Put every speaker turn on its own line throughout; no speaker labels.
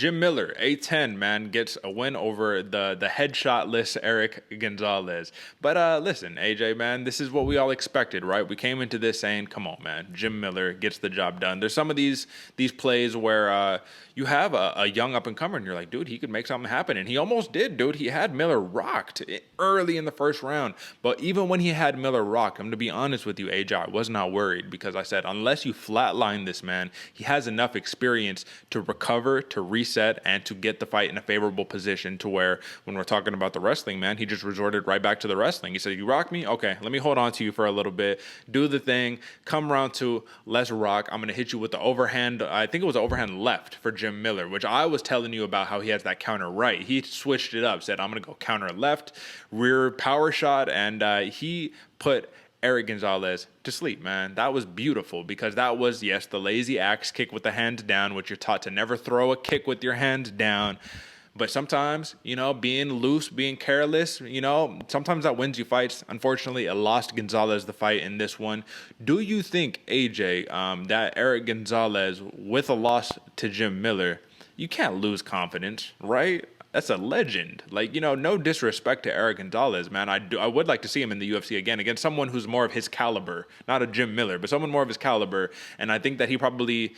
Jim Miller, A10, man, gets a win over the headshot-less ERICK Gonzalez. But listen, AJ, man, this is what we all expected, right? We came into this saying, come on, man, Jim Miller gets the job done. There's some of these plays where you have a young up-and-comer, and you're like, dude, he could make something happen. And he almost did, dude. He had Miller rocked early in the first round. But even when he had Miller rocked, I'm going to be honest with you, AJ, I was not worried because I said, unless you flatline this man, he has enough experience to recover, to reset, and to get the fight in a favorable position to where when we're talking about the wrestling, man, he just resorted right back to the wrestling. He said, you rock me? Okay, let me hold on to you for a little bit, do the thing, come round two, let's rock. I'm going to hit you with the overhand. I think it was overhand left for Jim Miller, which I was telling you about how he has that counter right. He switched it up, said, I'm going to go counter left, rear power shot, and he put ERICK Gonzalez to sleep, man. That was beautiful because that was, yes, the lazy axe kick with the hand down, which you're taught to never throw a kick with your hand down. But sometimes, you know, being loose, being careless, you know, sometimes that wins you fights. Unfortunately, it lost Gonzalez the fight in this one. Do you think, AJ, that ERICK Gonzalez, with a loss to Jim Miller, you can't lose confidence, right? That's a legend. Like, you know, no disrespect to ERICK Gonzalez, man. I would like to see him in the UFC again against someone who's more of his caliber, not a Jim Miller, but someone more of his caliber. And I think that he probably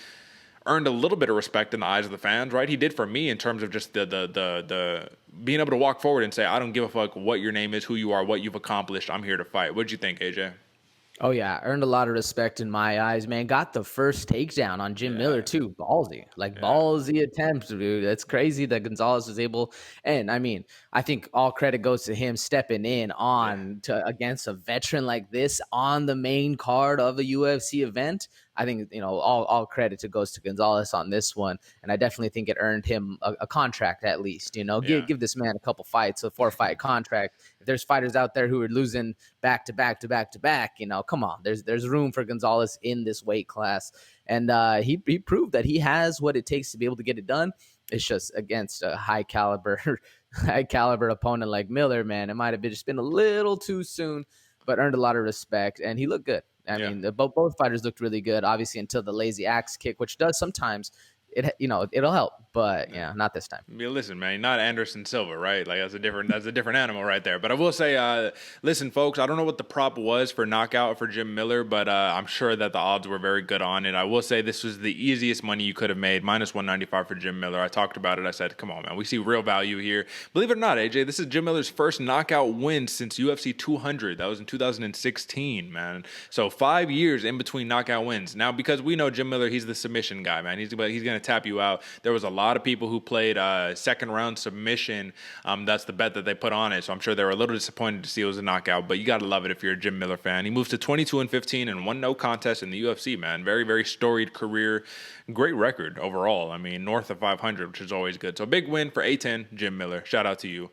earned a little bit of respect in the eyes of the fans, right? He did for me in terms of just the being able to walk forward and say, I don't give a fuck what your name is, who you are, what you've accomplished. I'm here to fight. What'd you think, AJ?
Oh, yeah. Earned a lot of respect in my eyes, man. Got the first takedown on Jim Miller, too. Ballsy. Like, ballsy attempt, dude. That's crazy that Gonzalez was able. And, I mean, I think all credit goes to him stepping in against a veteran like this on the main card of a UFC event. I think, you know, all credit goes to Gonzalez on this one. And I definitely think it earned him a contract at least, you know. Give this man a couple fights, a 4-fight contract. If there's fighters out there who are losing back to back to back to back, you know, come on. There's room for Gonzalez in this weight class. And he proved that he has what it takes to be able to get it done. It's just against a high caliber opponent like Miller, man. It might have just been a little too soon, but earned a lot of respect. And he looked good. I mean, both fighters looked really good, obviously, until the lazy axe kick, which does sometimes, it'll help, but yeah, not this time.
I mean, listen, man, not Anderson Silva, right? Like that's a different animal right there. But I will say, listen, folks, I don't know what the prop was for knockout for Jim Miller, but I'm sure that the odds were very good on it. I will say this was the easiest money you could have made, minus 195 for Jim Miller. I talked about it. I said, come on, man, we see real value here. Believe it or not, AJ, this is Jim Miller's first knockout win since UFC 200. That was in 2016, man. So 5 years in between knockout wins. Now, because we know Jim Miller, he's the submission guy, man. He's going to tap you out. There was a lot of people who played second round submission. That's the bet that they put on it. So I'm sure they were a little disappointed to see it was a knockout, but you got to love it if you're a Jim Miller fan. He moves to 22-15 and won no contest in the UFC, man. Very, very storied career. Great record overall. I mean, north of 500, which is always good. So big win for A10, Jim Miller. Shout out to you.